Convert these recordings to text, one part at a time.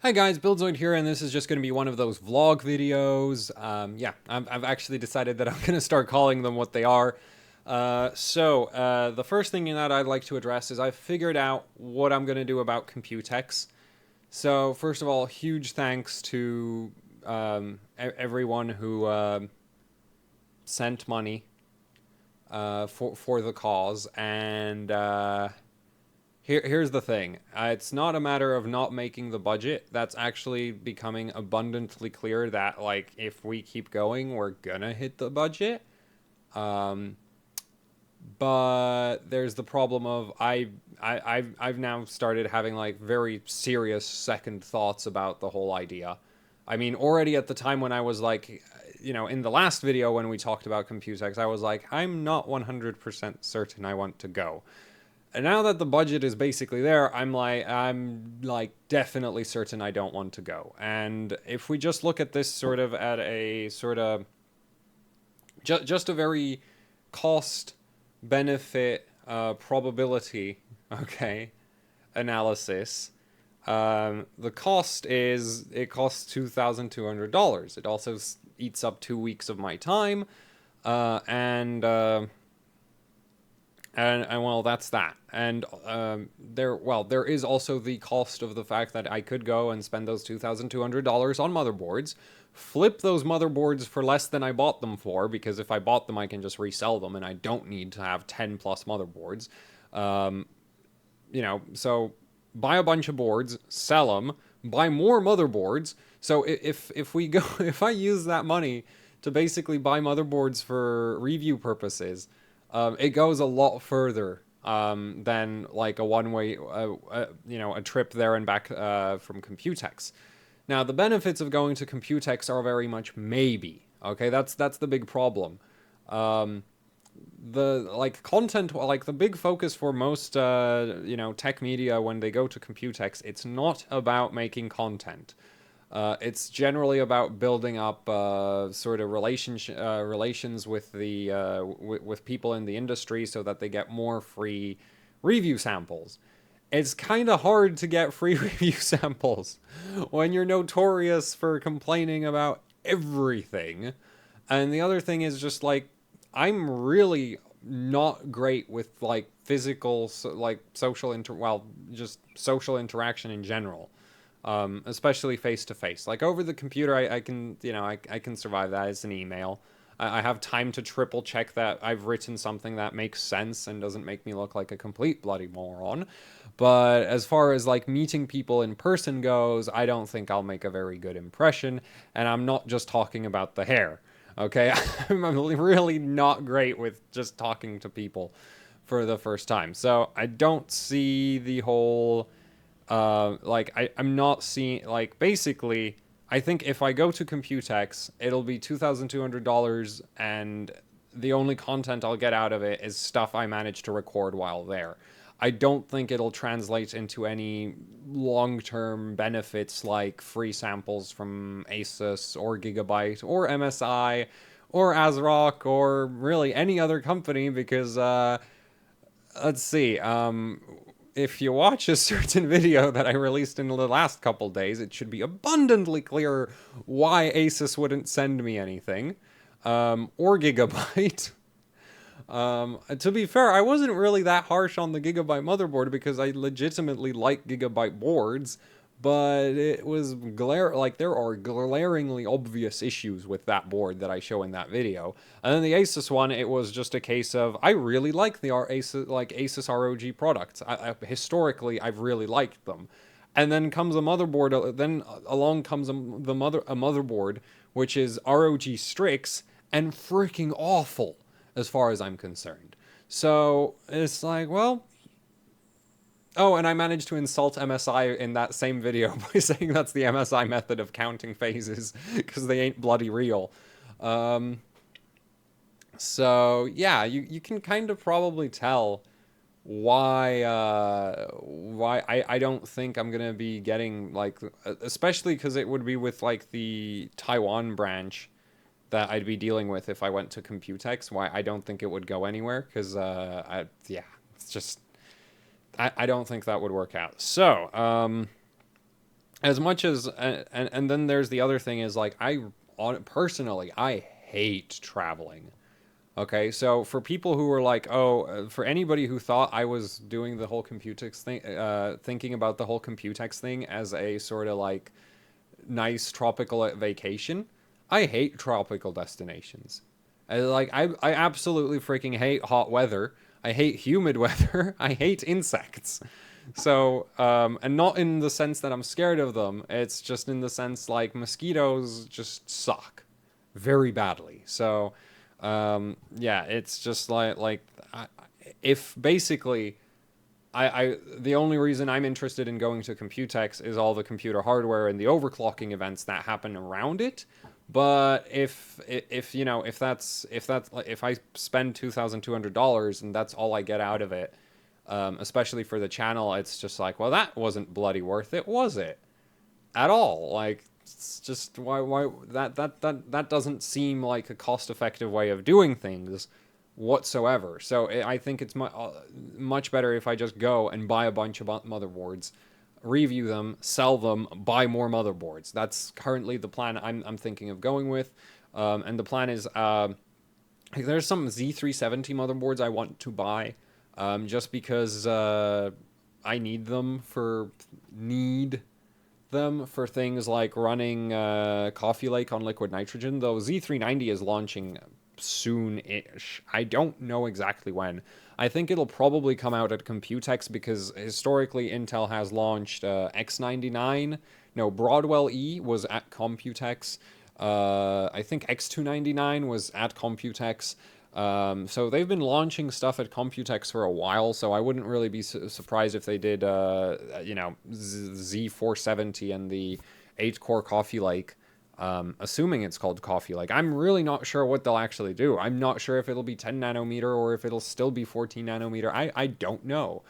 Hi guys, Buildzoid here, and this is just going to be one of those vlog videos. Yeah, I've actually decided that I'm going to start calling them what they are. The first thing that I'd like to address is I've figured out what I'm going to do about Computex. So, first of all, huge thanks to everyone who sent money for the cause, and here's the thing. It's not a matter of not making the budget. That's actually becoming abundantly clear that, like, if we keep going, we're gonna hit the budget. Um, but there's the problem of I've now started having, like, very serious second thoughts about the whole idea. I mean, already at the time when I was, like, in the last video when we talked about Computex, I was like, I'm not 100% certain I want to go. And now that the budget is basically there, I'm like definitely certain I don't want to go. And if we just look at this sort of at a sort of just a very cost benefit probability, okay, analysis. The cost is it costs $2,200. It also eats up 2 weeks of my time, and well, that's that. And there is also the cost of the fact that I could go and spend those $2,200 on motherboards, flip those motherboards for less than I bought them for, because if I bought them, I can just resell them, and I don't need to have 10 plus motherboards. So buy a bunch of boards, sell them, buy more motherboards. So if we go, if I use that money to basically buy motherboards for review purposes, it goes a lot further than like a one-way, a trip there and back from Computex. Now, the benefits of going to Computex are very much maybe. Okay, that's the big problem. The big focus for most tech media when they go to Computex, it's not about making content. It's generally about building up sort of relations with the with people in the industry so that they get more free review samples. It's kind of hard to get free review samples when you're notorious for complaining about everything. And the other thing is just like I'm really not great with like physical just social interaction in general, especially face to face. Like over the computer, I can, I can survive that. It's an email. I have time to triple check that I've written something that makes sense and doesn't make me look like a complete bloody moron. But as far as like meeting people in person goes, I don't think I'll make a very good impression. And I'm not just talking about the hair. Okay, I'm really not great with just talking to people for the first time. So I don't see the whole I'm not seeing, like, basically, I think if I go to Computex, it'll be $2,200, and the only content I'll get out of it is stuff I managed to record while there. I don't think it'll translate into any long-term benefits like free samples from Asus or Gigabyte or MSI or ASRock or really any other company because, let's see, if you watch a certain video that I released in the last couple days, it should be abundantly clear why Asus wouldn't send me anything, or Gigabyte. To be fair, I wasn't really that harsh on the Gigabyte motherboard because I legitimately like Gigabyte boards, but it was there are glaringly obvious issues with that board that I show in that video. And then the Asus one, it was just a case of I really like the Asus ROG products. Historically, I've really liked them. And then comes a motherboard. Then along comes a motherboard which is ROG Strix and freaking awful as far as I'm concerned. So it's like, well, oh, and I managed to insult MSI in that same video by saying that's the MSI method of counting phases because they ain't bloody real. So yeah, you can kind of probably tell why I don't think I'm gonna be getting like, especially because it would be with like the Taiwan branch that I'd be dealing with if I went to Computex. Why I don't think it would go anywhere because yeah, it's just I don't think that would work out. So as much as and then there's the other thing is like personally I hate traveling. Okay, so for people who were like, oh, for anybody who thought I was doing the whole Computex thing, thinking about the whole Computex thing as a sort of like nice tropical vacation, I hate tropical destinations. I absolutely freaking hate hot weather. I hate humid weather. I hate insects. So, and not in the sense that I'm scared of them. It's just in the sense like mosquitoes just suck very badly. So, yeah, it's just if basically the only reason I'm interested in going to Computex is all the computer hardware and the overclocking events that happen around it. But if you know if I spend $2,200 and that's all I get out of it, especially for the channel, it's just like, well, that wasn't bloody worth it, was it? At all? Like, it's just why that doesn't seem like a cost-effective way of doing things whatsoever. So I think it's much better if I just go and buy a bunch of motherboards, review them, sell them, buy more motherboards. That's currently the plan I'm thinking of going with. And the plan is there's some Z370 motherboards I want to buy just because I need them for things like running Coffee Lake on liquid nitrogen, though Z390 is launching soon-ish. I don't know exactly when. I think it'll probably come out at Computex because historically Intel has launched X99. No, Broadwell E was at Computex. I think X299 was at Computex. So they've been launching stuff at Computex for a while, so I wouldn't really be surprised if they did, Z470 and the 8-core Coffee Lake, assuming it's called Coffee Lake. I'm really not sure what they'll actually do. I'm not sure if it'll be 10 nanometer or if it'll still be 14 nanometer. I don't know.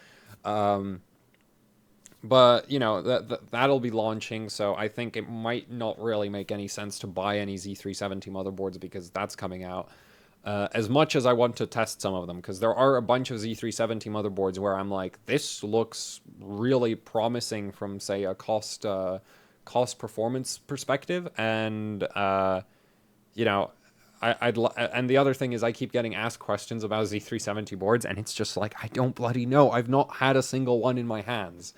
But, you know, that'll be launching, so I think it might not really make any sense to buy any Z370 motherboards because that's coming out. As much as I want to test some of them, because there are a bunch of Z370 motherboards where I'm like, this looks really promising from, say, a cost performance perspective, and you know, and the other thing is I keep getting asked questions about Z370 boards, and it's just like, I don't bloody know. I've not had a single one in my hands.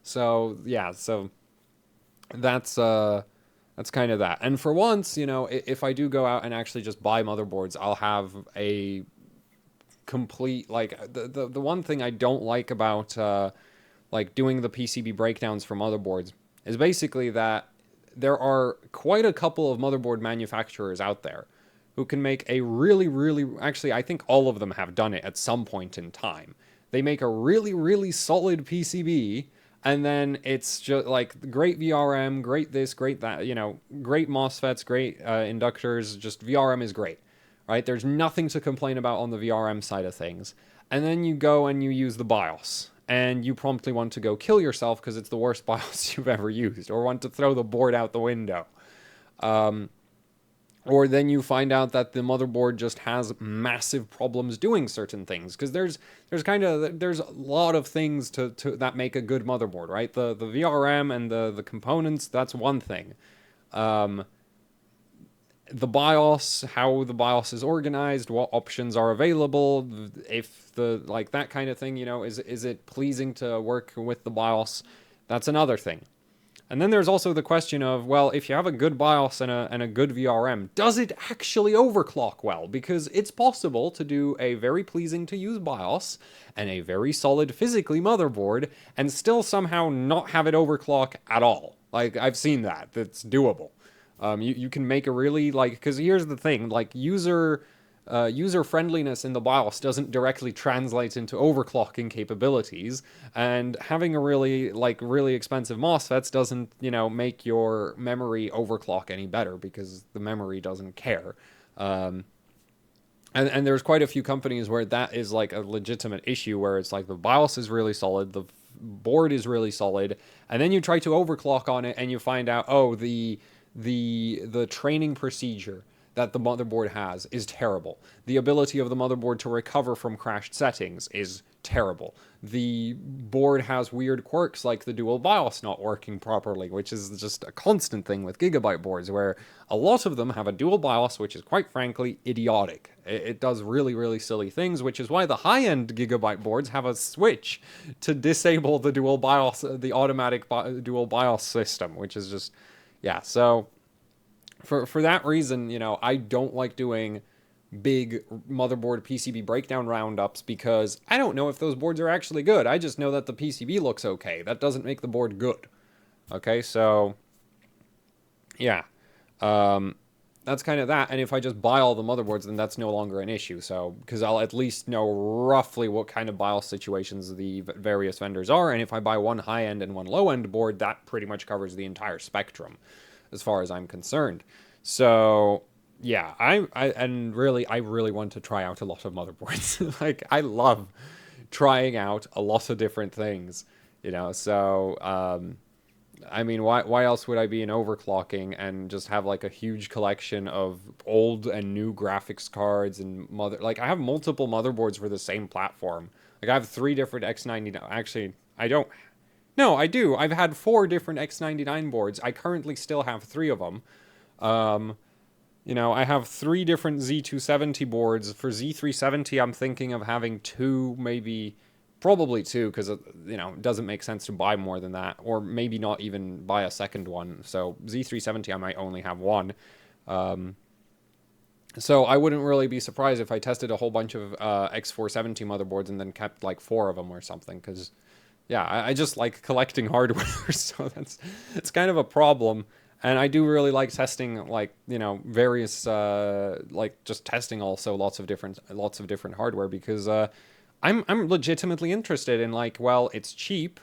So yeah, so that's kind of that. And for once, you know, if I do go out and actually just buy motherboards, I'll have a complete, like, the one thing I don't like about like doing the PCB breakdowns for motherboards is basically that there are quite a couple of motherboard manufacturers out there who can make a really, actually, I think all of them have done it at some point in time. They make a really solid PCB, and then it's just like great VRM, great this, great that, you know, great MOSFETs, great inductors, just VRM is great, right? There's nothing to complain about on the VRM side of things. And then you go and you use the BIOS, and you promptly want to go kill yourself because it's the worst BIOS you've ever used, or want to throw the board out the window. Or then you find out that the motherboard just has massive problems doing certain things, because there's a lot of things to that make a good motherboard, right? The VRM and the components, that's one thing. The BIOS, how the BIOS is organized, what options are available, if like that kind of thing, you know, is it pleasing to work with the BIOS? That's another thing. And then there's also the question of, well, if you have a good BIOS and a good VRM, does it actually overclock well? Because it's possible to do a very pleasing to use BIOS and a very solid physically motherboard and still somehow not have it overclock at all. Like, I've seen that. That's doable. You can make a really, like, because here's the thing, like, user friendliness in the BIOS doesn't directly translate into overclocking capabilities, and having a really expensive MOSFETs doesn't, you know, make your memory overclock any better because the memory doesn't care. And there's quite a few companies where that is like a legitimate issue, where it's like the BIOS is really solid, the board is really solid, and then you try to overclock on it and you find out, oh, the training procedure that the motherboard has is terrible. The ability of the motherboard to recover from crashed settings is terrible. The board has weird quirks like the dual BIOS not working properly, which is just a constant thing with Gigabyte boards, where a lot of them have a dual BIOS, which is quite frankly idiotic. It does really, really silly things, which is why the high-end Gigabyte boards have a switch to disable the dual BIOS, the automatic dual BIOS system, which is just, yeah. So for that reason, I don't like doing big motherboard PCB breakdown roundups because I don't know if those boards are actually good. I just know that the PCB looks okay. That doesn't make the board good. Okay, so yeah, that's kind of that. And if I just buy all the motherboards, then that's no longer an issue. So because I'll at least know roughly what kind of BIOS situations the various vendors are, and if I buy one high-end and one low-end board, that pretty much covers the entire spectrum, as far as I'm concerned. So yeah, I really want to try out a lot of motherboards. Like, I love trying out a lot of different things, so I mean, why else would I be in overclocking and just have like a huge collection of old and new graphics cards and I have multiple motherboards for the same platform. Like, I have 3 different X99. Actually, I don't. No, I do. I've had 4 different X99 boards. I currently still have 3 of them. I have 3 different Z270 boards. For Z370, I'm thinking of having 2, probably 2, because, it doesn't make sense to buy more than that, or maybe not even buy a second one. So Z370, I might only have 1. So I wouldn't really be surprised if I tested a whole bunch of X470 motherboards and then kept like 4 of them or something, because, yeah, I just like collecting hardware, so it's kind of a problem. And I do really like testing, various, just testing also lots of different hardware, because I'm legitimately interested in, well, it's cheap,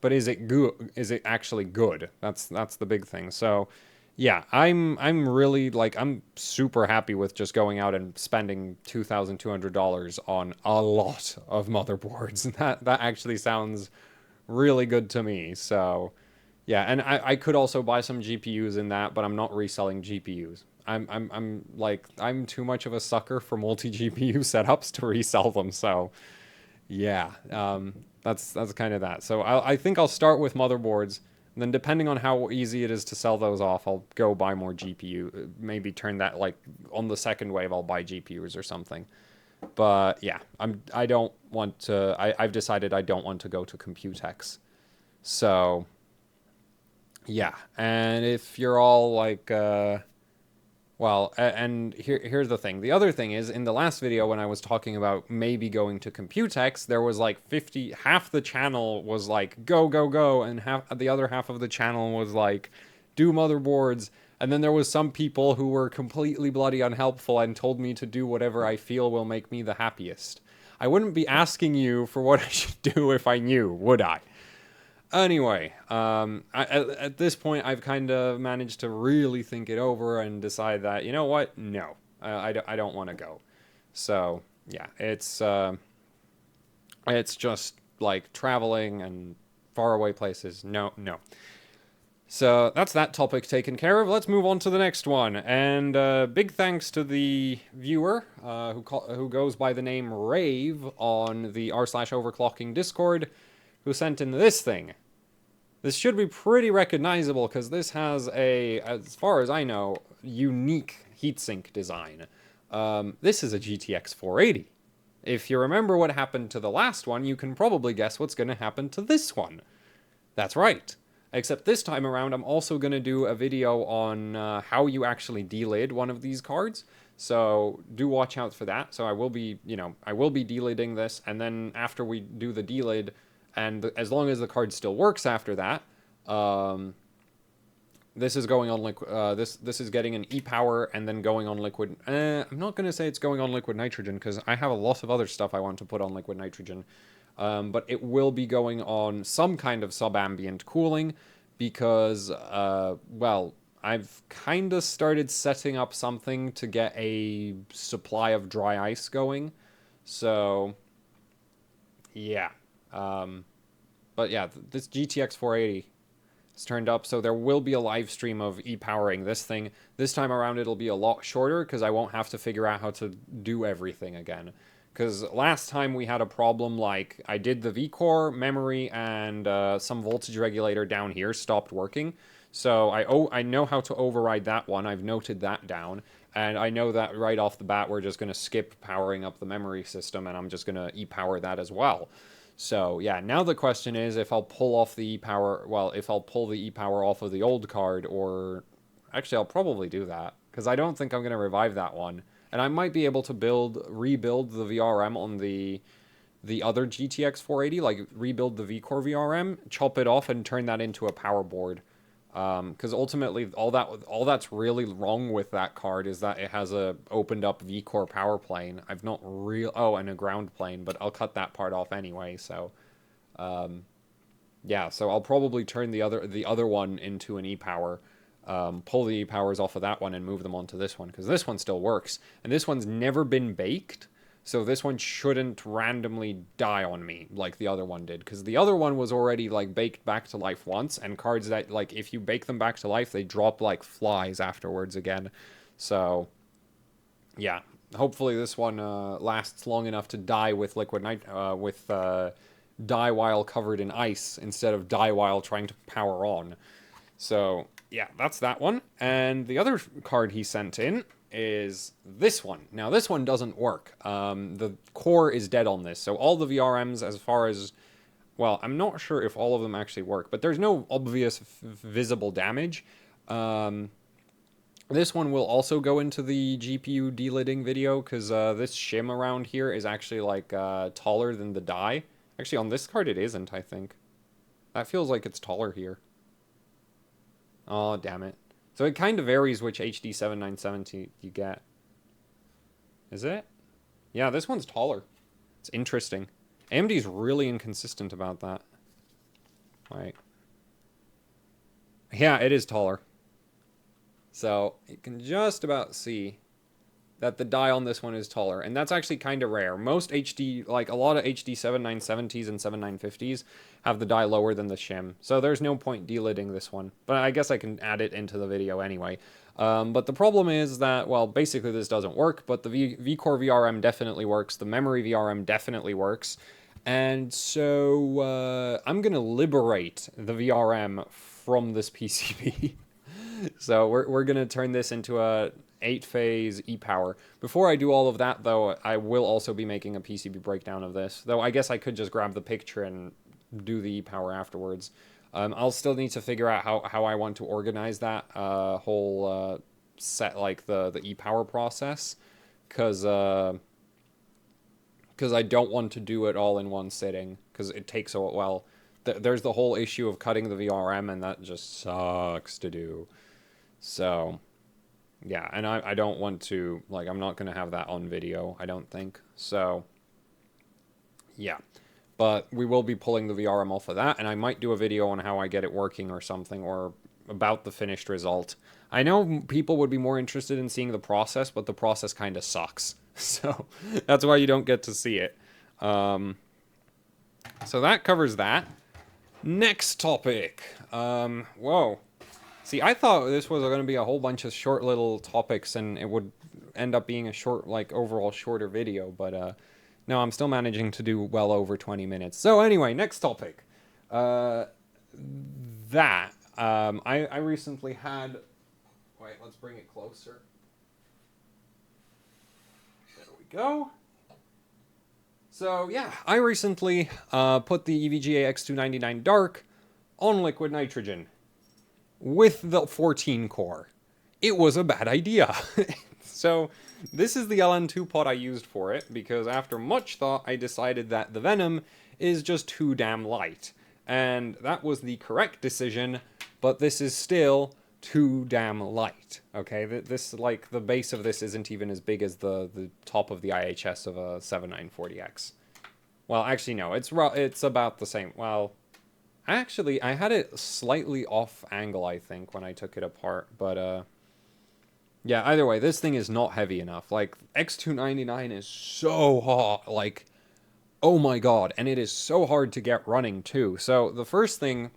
but is it good? Is it actually good? That's the big thing. So yeah, I'm really I'm super happy with just going out and spending $2,200 on a lot of motherboards. That actually sounds really good to me. So yeah, and I could also buy some GPUs in that, but I'm not reselling GPUs. I'm too much of a sucker for multi-GPU setups to resell them. So yeah, that's kind of that. So I think I'll start with motherboards, and then depending on how easy it is to sell those off, I'll go buy more GPU. Maybe turn that, on the second wave, I'll buy GPUs or something. But yeah, I've decided I don't want to go to Computex. So yeah, and if you're all and here's the thing. The other thing is, in the last video when I was talking about maybe going to Computex, there was half the channel was go, go, go, and the other half of the channel was do motherboards. And then there was some people who were completely bloody unhelpful and told me to do whatever I feel will make me the happiest. I wouldn't be asking you for what I should do if I knew, would I? Anyway, at this point, I've kind of managed to really think it over and decide that, you know what? No, I don't want to go. So yeah, it's just traveling and faraway places. No. So that's that topic taken care of. Let's move on to the next one. And big thanks to the viewer who goes by the name Rave on the r/overclocking Discord, who sent in this thing. This should be pretty recognizable because this has as far as I know, unique heatsink design. This is a GTX 480. If you remember what happened to the last one, you can probably guess what's going to happen to this one. That's right. Except this time around, I'm also going to do a video on how you actually delid one of these cards. So do watch out for that. So I will be delidding this, and then after we do the delid, and as long as the card still works after that, this is going on liquid. This is getting an e-power and then going on liquid. I'm not going to say it's going on liquid nitrogen because I have a lot of other stuff I want to put on liquid nitrogen. But it will be going on some kind of subambient cooling because, I've kind of started setting up something to get a supply of dry ice going. So yeah. But yeah, this GTX 480 is turned up, so there will be a live stream of e-powering this thing. This time around, it'll be a lot shorter because I won't have to figure out how to do everything again. Because last time we had a problem like I did the V-core, memory, and some voltage regulator down here stopped working. So I know how to override that one. I've noted that down. And I know that right off the bat we're just going to skip powering up the memory system, and I'm just going to e-power that as well. So yeah, now the question is if I'll pull off the e-power, well, if I'll pull the e-power off of the old card, or actually I'll probably do that, because I don't think I'm going to revive that one. And I might be able to rebuild the VRM on the other GTX 480, like rebuild the V-core VRM, chop it off, and turn that into a power board. Because ultimately, all that's really wrong with that card is that it has a opened up V-core power plane. I've not and a ground plane, but I'll cut that part off anyway. So, yeah. So I'll probably turn the other one into an e-power, pull the e-powers off of that one and move them onto this one, because this one still works, and this one's never been baked. So this one shouldn't randomly die on me like the other one did, because the other one was already like baked back to life once, and cards that like if you bake them back to life, they drop like flies afterwards again. So yeah, hopefully this one lasts long enough to die with die while covered in ice instead of die while trying to power on. So yeah, that's that one. And the other card he sent in is this one. Now, this one doesn't work. The core is dead on this. So all the VRMs, as far as... Well, I'm not sure if all of them actually work, but there's no obvious visible damage. This one will also go into the GPU delidding video, because this shim around here is actually, like, taller than the die. Actually, on this card it isn't, I think. That feels like it's taller here. Oh, damn it. So it kind of varies which HD 7970 you get. Is it? Yeah, this one's taller. It's interesting. AMD's really inconsistent about that. Right. Yeah, it is taller. So you can just about see that the die on this one is taller, and that's actually kind of rare. Most HD, like a lot of HD 7970s and 7950s have the die lower than the shim, so there's no point delidding this one, but I guess I can add it into the video anyway. But the problem is that, well, basically this doesn't work, but the V-core VRM definitely works, the memory VRM definitely works, and so I'm gonna liberate the VRM from this PCB. So we're gonna turn this into a 8-phase e-power. Before I do all of that, though, I will also be making a PCB breakdown of this. Though I guess I could just grab the picture and do the e-power afterwards. I'll still need to figure out how I want to organize that whole set, like the e-power process, because I don't want to do it all in one sitting, because it takes a while. There's the whole issue of cutting the VRM, and that just sucks to do. So... yeah, and I don't want to, like, I'm not going to have that on video, I don't think. So, yeah. But we will be pulling the VRM off of that, and I might do a video on how I get it working or something, or about the finished result. I know people would be more interested in seeing the process, but the process kind of sucks. So, that's why you don't get to see it. So that covers that. Next topic. Whoa. See, I thought this was going to be a whole bunch of short little topics, and it would end up being a short, like, overall shorter video, but, no, I'm still managing to do well over 20 minutes. So, anyway, next topic. I recently had... Wait, let's bring it closer. There we go. So, yeah, I recently put the EVGA X299 DARK on liquid nitrogen with the 14 core. It was a bad idea. So this is the LN2 pot I used for it, because after much thought I decided that the Venom is just too damn light. And that was the correct decision, but this is still too damn light. Okay, this, like, the base of this isn't even as big as the top of the IHS of a 7940X. Well, actually no, it's about the same. Well, actually, I had it slightly off angle, I think, when I took it apart, but, yeah, either way, this thing is not heavy enough. Like, X299 is so hot, like, oh my god, and it is so hard to get running, too. So, the first thing,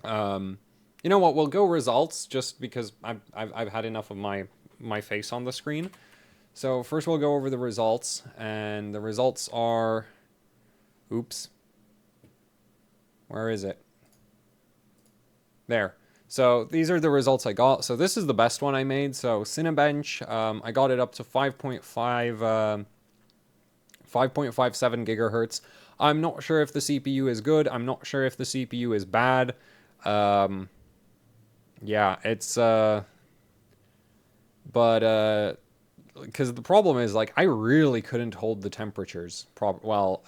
you know what, we'll go results, just because I've had enough of my face on the screen. So first we'll go over the results, and the results are, oops, where is it? There. So these are the results I got. So this is the best one I made. So Cinebench, I got it up to 5.57 gigahertz. I'm not sure if the CPU is good. I'm not sure if the CPU is bad. Yeah, it's but because the problem is, like, I really couldn't hold the temperatures. Well,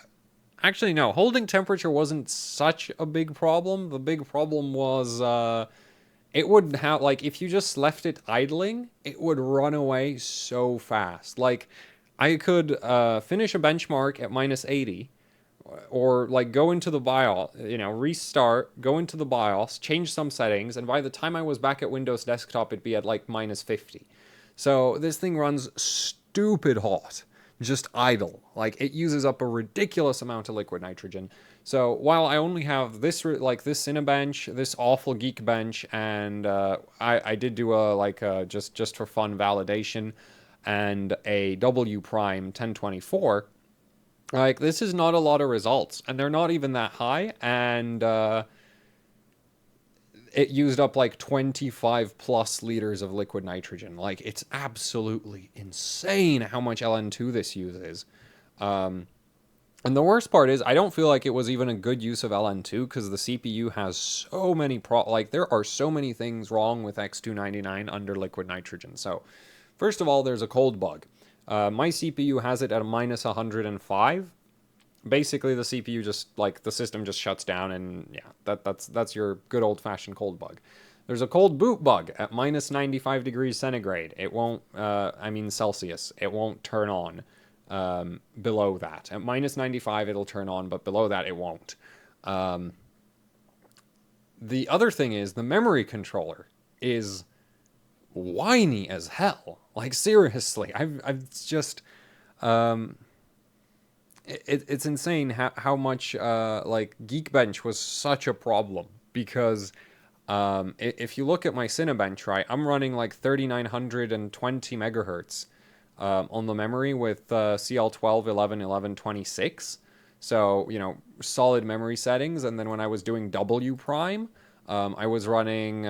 actually, no, holding temperature wasn't such a big problem. The big problem was it would have, like, if you just left it idling, it would run away so fast. Like, I could finish a benchmark at minus 80, or like go into the BIOS, restart, go into the BIOS, change some settings, and by the time I was back at Windows Desktop, it'd be at like minus 50. So this thing runs stupid hot, just idle. Like, it uses up a ridiculous amount of liquid nitrogen. So while I only have this, like, this Cinebench, this awful Geekbench, and I did do just for fun validation, and a W Prime 1024. Like, this is not a lot of results, and they're not even that high, and it used up like 25 plus liters of liquid nitrogen. Like, it's absolutely insane how much LN2 this uses. And the worst part is, I don't feel like it was even a good use of LN2, because the CPU has so many there are so many things wrong with X299 under liquid nitrogen. So, first of all, there's a cold bug. My CPU has it at a minus 105. Basically, the CPU just, like, the system just shuts down, and yeah, that's your good old-fashioned cold bug. There's a cold boot bug at minus 95 degrees centigrade. It won't, Celsius. It won't turn on below that. At minus 95, it'll turn on, but below that, it won't. The other thing is, the memory controller is whiny as hell. Like, seriously, I've just, it's insane how much, like, Geekbench was such a problem, because if you look at my Cinebench, right, I'm running like 3920 megahertz on the memory with CL12, 11, 11, 26. So, solid memory settings. And then when I was doing W Prime, I was running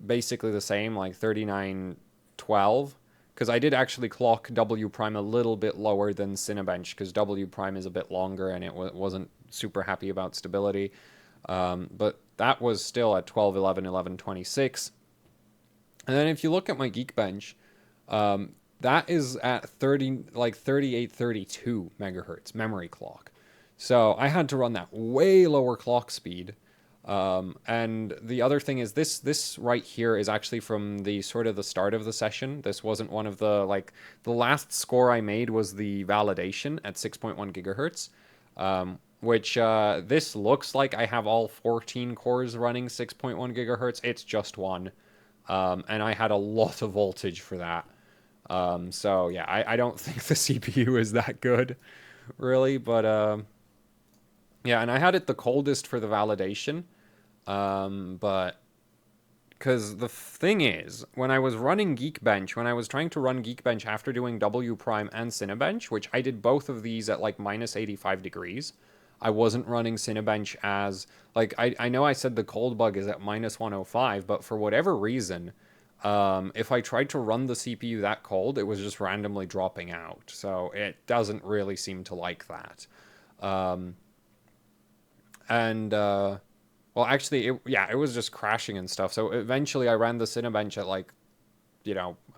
basically the same, like 3912. Because I did actually clock W Prime a little bit lower than Cinebench, because W Prime is a bit longer and it wasn't super happy about stability. But that was still at 12, 11, 11, 26. And then if you look at my Geekbench, that is at 38, 32 megahertz memory clock. So I had to run that way lower clock speed. And the other thing is, this right here is actually from the sort of the start of the session. This wasn't one of the, the last score I made was the validation at 6.1 gigahertz, which this looks like I have all 14 cores running 6.1 gigahertz. It's just one. And I had a lot of voltage for that. So yeah, I don't think the CPU is that good, really, but yeah, and I had it the coldest for the validation. But because the thing is, when I was running Geekbench, when I was trying to run Geekbench after doing W Prime and Cinebench, which I did both of these at like minus 85 degrees, I wasn't running Cinebench as, like, I know I said the cold bug is at minus 105, but for whatever reason, if I tried to run the CPU that cold, it was just randomly dropping out. So it doesn't really seem to like that. Well, actually, it was just crashing and stuff. So eventually I ran the Cinebench at like,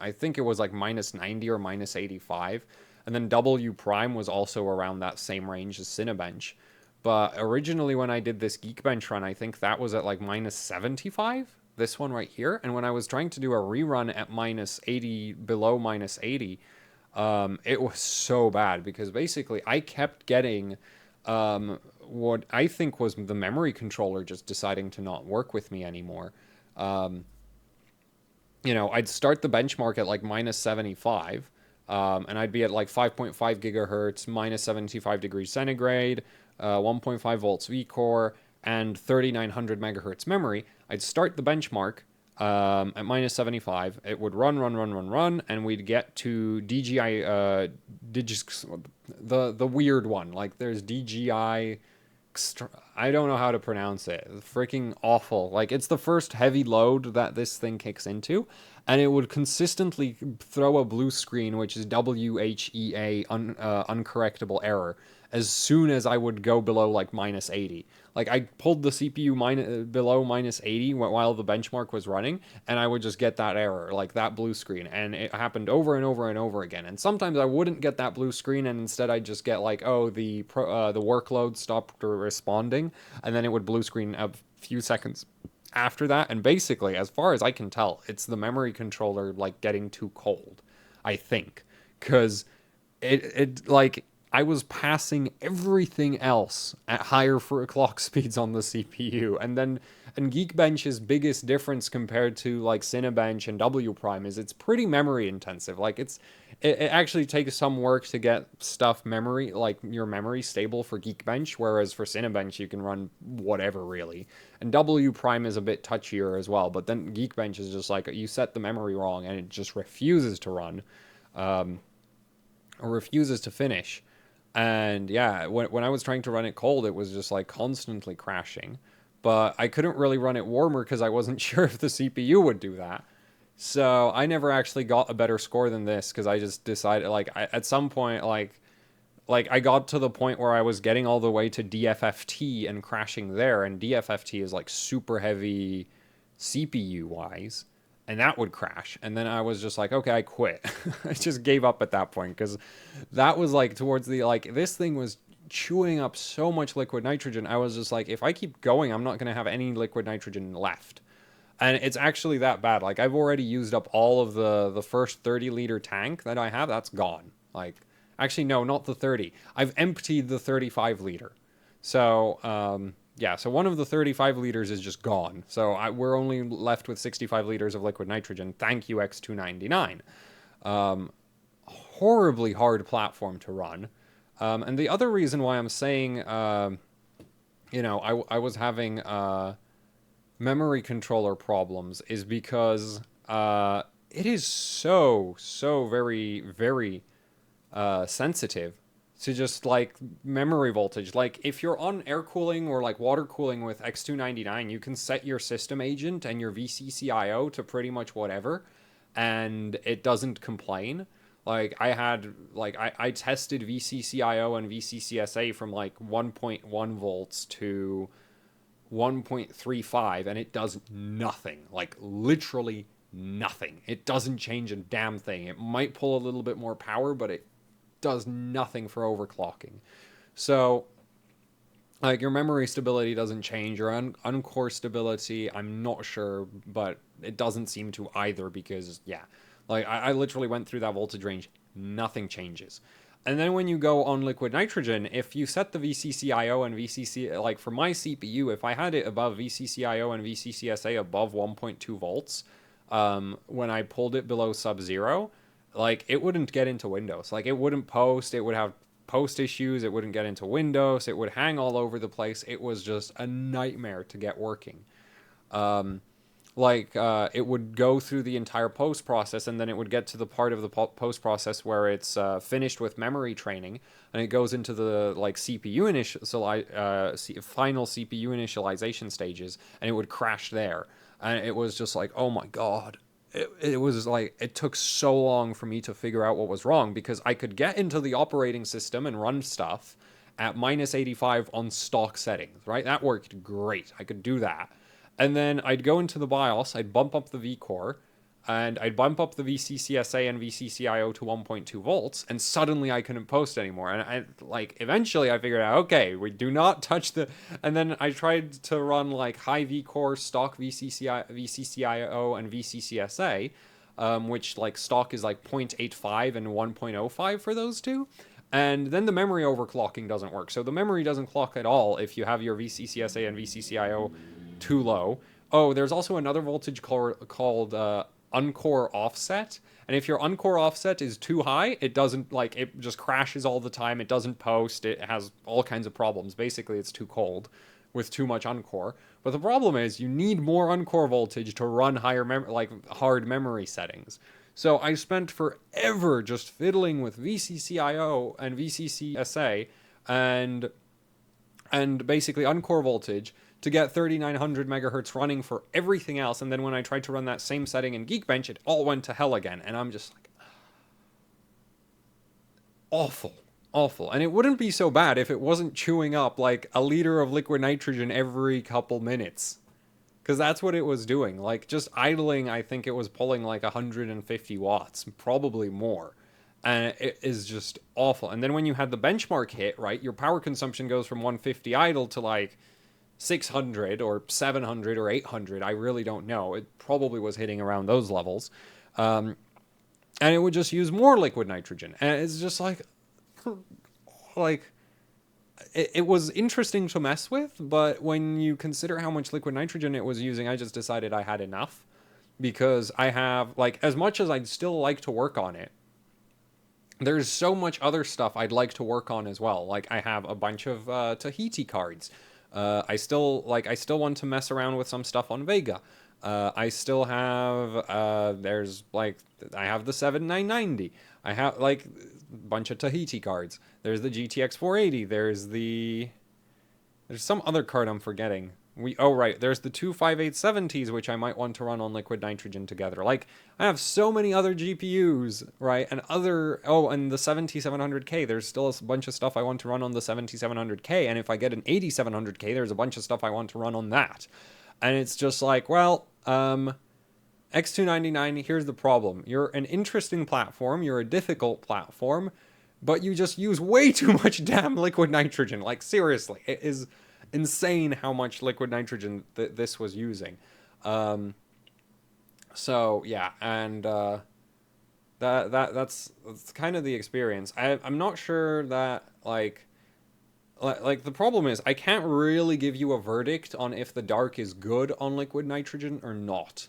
I think it was like minus 90 or minus 85. And then W Prime was also around that same range as Cinebench. But originally when I did this Geekbench run, I think that was at like minus 75, this one right here. And when I was trying to do a rerun at minus 80, below minus 80, it was so bad, because basically I kept getting what I think was the memory controller just deciding to not work with me anymore. I'd start the benchmark at like minus 75, and I'd be at like 5.5 gigahertz, minus 75 degrees centigrade, 1.5 volts V-core, and 3900 megahertz memory. I'd start the benchmark, At minus 75, it would run, and we'd get to DGI, the weird one. Like, there's DGI, I don't know how to pronounce it. Freaking awful. Like, it's the first heavy load that this thing kicks into, and it would consistently throw a blue screen, which is WHEA, uncorrectable error, as soon as I would go below, like, minus 80. Like, I pulled the CPU below minus 80 while the benchmark was running, and I would just get that error, like that blue screen. And it happened over and over and over again. And sometimes I wouldn't get that blue screen, and instead I'd just get like, oh, the workload stopped responding, and then it would blue screen a few seconds after that. And basically, as far as I can tell, it's the memory controller like getting too cold, I think, because it like I was passing everything else at higher for clock speeds on the CPU. And Geekbench's biggest difference compared to like Cinebench and W Prime is it's pretty memory intensive. Like it actually takes some work to get stuff memory, like your memory stable for Geekbench, whereas for Cinebench you can run whatever really. And W Prime is a bit touchier as well, but then Geekbench is just like you set the memory wrong and it just refuses to run, or refuses to finish. And yeah, when I was trying to run it cold, it was just like constantly crashing. But I couldn't really run it warmer because I wasn't sure if the CPU would do that. So I never actually got a better score than this because I just decided, like, at some point, like I got to the point where I was getting all the way to DFFT and crashing there. And DFFT is like super heavy CPU-wise. And that would crash. And then I was just like, okay, I quit. I just gave up at that point because that was like towards the, like, this thing was chewing up so much liquid nitrogen. I was just like, if I keep going, I'm not going to have any liquid nitrogen left. And it's actually that bad. Like, I've already used up all of the first 30-liter tank that I have. That's gone. Like, actually, no, not the 30. I've emptied the 35-liter. So, yeah, so one of the 35 liters is just gone. So we're only left with 65 liters of liquid nitrogen. Thank you, X299. Horribly hard platform to run. And the other reason why I'm saying, you know, I was having memory controller problems is because it is so very, very sensitive to just like memory voltage. Like if you're on air cooling or like water cooling with X299, you can set your system agent and your VCCIO to pretty much whatever, and it doesn't complain. Like I tested VCCIO and VCCSA from like 1.1 volts to 1.35 and it does nothing. Like literally nothing. It doesn't change a damn thing. It might pull a little bit more power, but it does nothing for overclocking. So like your memory stability doesn't change, your uncore stability, I'm not sure, but it doesn't seem to either because yeah, like I literally went through that voltage range, nothing changes. And then when you go on liquid nitrogen, if you set the VCCIO and VCC, like for my CPU, if I had it above VCCIO and VCCSA above 1.2 volts, when I pulled it below sub-zero, like it wouldn't get into Windows. Like it wouldn't post, it would have post issues, it wouldn't get into Windows, it would hang all over the place. It was just a nightmare to get working. It would go through the entire post process, and then it would get to the part of the post process where it's finished with memory training, and it goes into the like final CPU initialization stages, and it would crash there. And it was just like, oh my god. It was like, it took so long for me to figure out what was wrong because I could get into the operating system and run stuff at minus 85 on stock settings, right? That worked great. I could do that. And then I'd go into the BIOS, I'd bump up the vCore, and I'd bump up the VCCSA and VCCIO to 1.2 volts, and suddenly I couldn't post anymore. And eventually I figured out, okay, we do not touch the... And then I tried to run, like, high vCore, stock VCCIO, and VCCSA, which, like, stock is, like, 0.85 and 1.05 for those two. And then the memory overclocking doesn't work. So the memory doesn't clock at all if you have your VCCSA and VCCIO too low. Oh, there's also another voltage called uncore offset, and if your uncore offset is too high, it doesn't, like, it just crashes all the time, it doesn't post, it has all kinds of problems. Basically it's too cold. with too much uncore. But the problem is you need more uncore voltage to run higher hard memory settings. So I spent forever just fiddling with VCCIO and VCCSA and basically uncore voltage to get 3900 megahertz running for everything else. And then when I tried to run that same setting in Geekbench, it all went to hell again. And I'm just like, awful. Awful. And it wouldn't be so bad if it wasn't chewing up like a liter of liquid nitrogen every couple minutes. Because that's what it was doing. Like, just idling, I think it was pulling like 150 watts, probably more. And it is just awful. And then when you had the benchmark hit, right, your power consumption goes from 150 idle to like 600 or 700 or 800. I really don't know. It probably was hitting around those levels. And it would just use more liquid nitrogen. And it's just like it was interesting to mess with, but when you consider how much liquid nitrogen it was using, I just decided I had enough, because I have, like, as much as I'd still like to work on it, there's so much other stuff I'd like to work on as well. Like, I have a bunch of Tahiti cards. I still want to mess around with some stuff on Vega. I still have, I have the 7990. I have, like, a bunch of Tahiti cards. There's the GTX 480. There's some other card I'm forgetting. There's the two 587Ts, which I might want to run on liquid nitrogen together. Like, I have so many other GPUs, right? And the 7700K, there's still a bunch of stuff I want to run on the 7700K. And if I get an 8700K, there's a bunch of stuff I want to run on that. And it's just like, well, X299, here's the problem. You're an interesting platform, you're a difficult platform, but you just use way too much damn liquid nitrogen. Like, seriously, it is insane how much liquid nitrogen this was using. So, yeah, and that's kind of the experience. I'm not sure that, like, the problem is, I can't really give you a verdict on if the Dark is good on liquid nitrogen or not,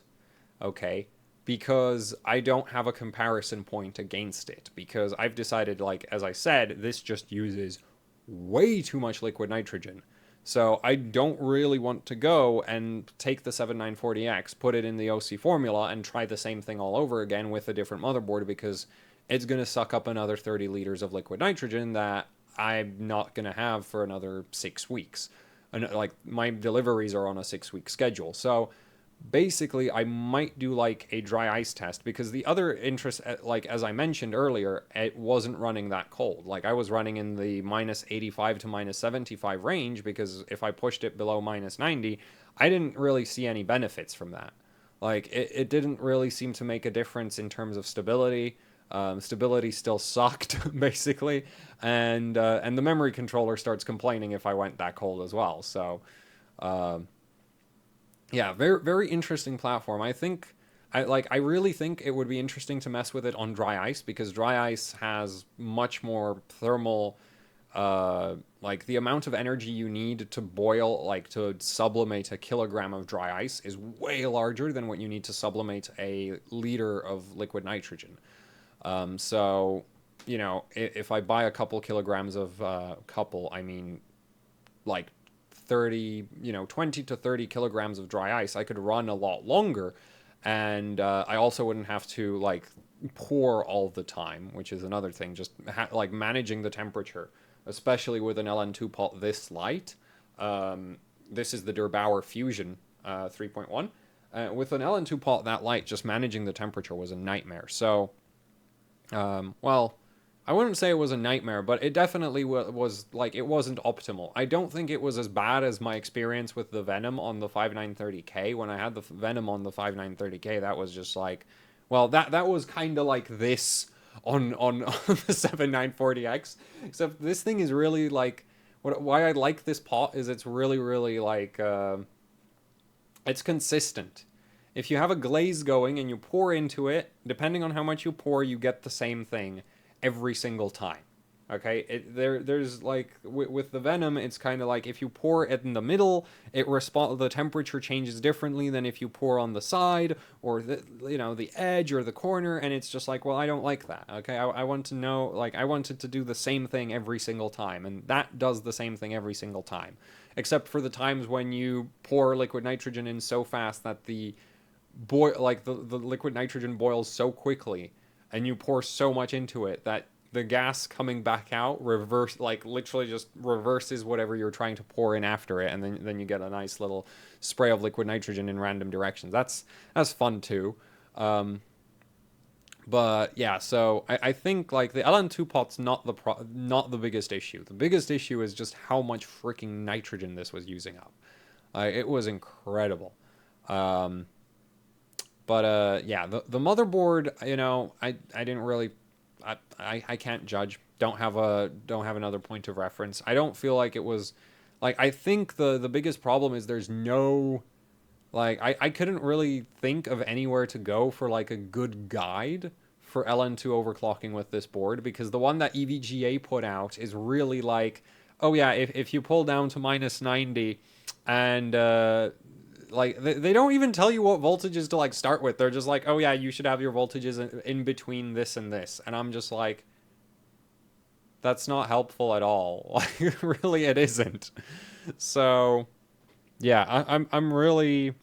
okay? Because I don't have a comparison point against it. Because I've decided, like, as I said, this just uses way too much liquid nitrogen. So I don't really want to go and take the 7940X, put it in the OC formula, and try the same thing all over again with a different motherboard, because it's going to suck up another 30 liters of liquid nitrogen that I'm not going to have for another 6 weeks. And, like, my deliveries are on a 6-week schedule. So basically, I might do, like, a dry ice test, because the other interest, like, as I mentioned earlier, it wasn't running that cold. Like, I was running in the minus 85 to minus 75 range, because if I pushed it below minus 90, I didn't really see any benefits from that. Like, it didn't really seem to make a difference in terms of stability. Stability still sucked, basically, and the memory controller starts complaining if I went that cold as well. So, yeah, very, very interesting platform. I really think it would be interesting to mess with it on dry ice, because dry ice has much more thermal, like, the amount of energy you need to boil, like, to sublimate a kilogram of dry ice is way larger than what you need to sublimate a liter of liquid nitrogen. So, you know, if I buy a couple kilograms of, I mean, like 20 to 30 kilograms of dry ice, I could run a lot longer. And, I also wouldn't have to, like, pour all the time, which is another thing, just like managing the temperature, especially with an LN2 pot this light. This is the Der Bauer Fusion, 3.1. With an LN2 pot that light, just managing the temperature was a nightmare. So, well, I wouldn't say it was a nightmare, but it definitely was, like, it wasn't optimal. I don't think it was as bad as my experience with the Venom on the 5930K. When I had the Venom on the 5930K, that was just like, well, that was kind of like this on the 7940X. Except this thing is really, like, why I like this pot is it's really, really, like, it's consistent. If you have a glaze going and you pour into it, depending on how much you pour, you get the same thing every single time. Okay, there's like with the venom, it's kind of like if you pour it in the middle, the temperature changes differently than if you pour on the side or the edge or the corner, and it's just like, well, I don't like that. Okay, I want to know, like, I want it to do the same thing every single time, and that does the same thing every single time, except for the times when you pour liquid nitrogen in so fast that the liquid nitrogen boils so quickly, and you pour so much into it that the gas coming back out literally just reverses whatever you're trying to pour in after it, and then you get a nice little spray of liquid nitrogen in random directions. That's fun too. But yeah, so I think like the LN2 pot's not the biggest issue. The biggest issue is just how much freaking nitrogen this was using up. It was incredible. But yeah, the motherboard, I didn't really, I can't judge. Don't have another point of reference. I don't feel like it was, like, I think the biggest problem is there's no, like, I couldn't really think of anywhere to go for like a good guide for LN2 overclocking with this board, because the one that EVGA put out is really like, oh yeah, if you pull down to -90 and like they don't even tell you what voltages to like start with. They're just like, oh yeah, you should have your voltages in between this and this, and I'm just like, that's not helpful at all. Like, really, it isn't. So yeah, I'm really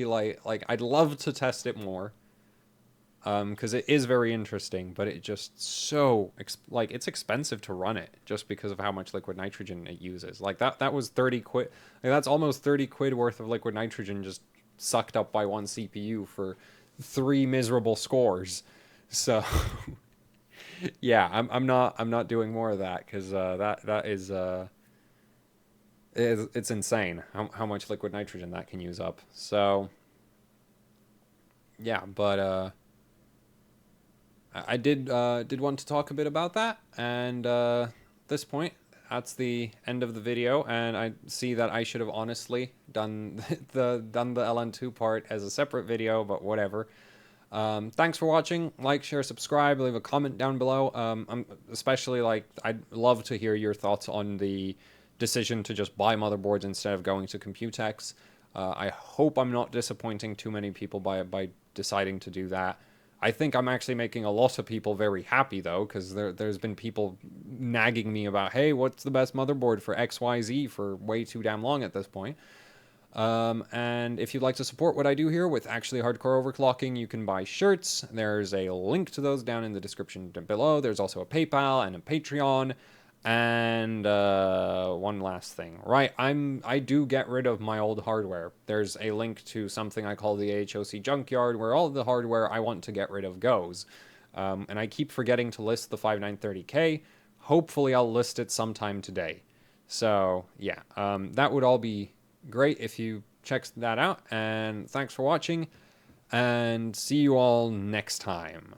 like I'd love to test it more, because it is very interesting, but it just like it's expensive to run it just because of how much liquid nitrogen it uses. Like that was 30 quid. Like, that's almost 30 quid worth of liquid nitrogen just sucked up by one CPU for 3 miserable scores. So yeah, I'm not doing more of that, because that is it's insane how much liquid nitrogen that can use up. So yeah, but I did want to talk a bit about that, and at this point, that's the end of the video, and I see that I should have honestly done the LN2 part as a separate video, but whatever. Thanks for watching. Like, share, subscribe, leave a comment down below. I'm especially, like, I'd love to hear your thoughts on the decision to just buy motherboards instead of going to Computex. I hope I'm not disappointing too many people by deciding to do that. I think I'm actually making a lot of people very happy, though, because there's been people nagging me about, hey, what's the best motherboard for XYZ for way too damn long at this point. And if you'd like to support what I do here with actually hardcore overclocking, you can buy shirts. There's a link to those down in the description below. There's also a PayPal and a Patreon. And one last thing, right? I do get rid of my old hardware. There's a link to something I call the AHOC junkyard, where all of the hardware I want to get rid of goes. And I keep forgetting to list the 5930K. Hopefully I'll list it sometime today. So yeah, that would all be great if you check that out. And thanks for watching, and see you all next time.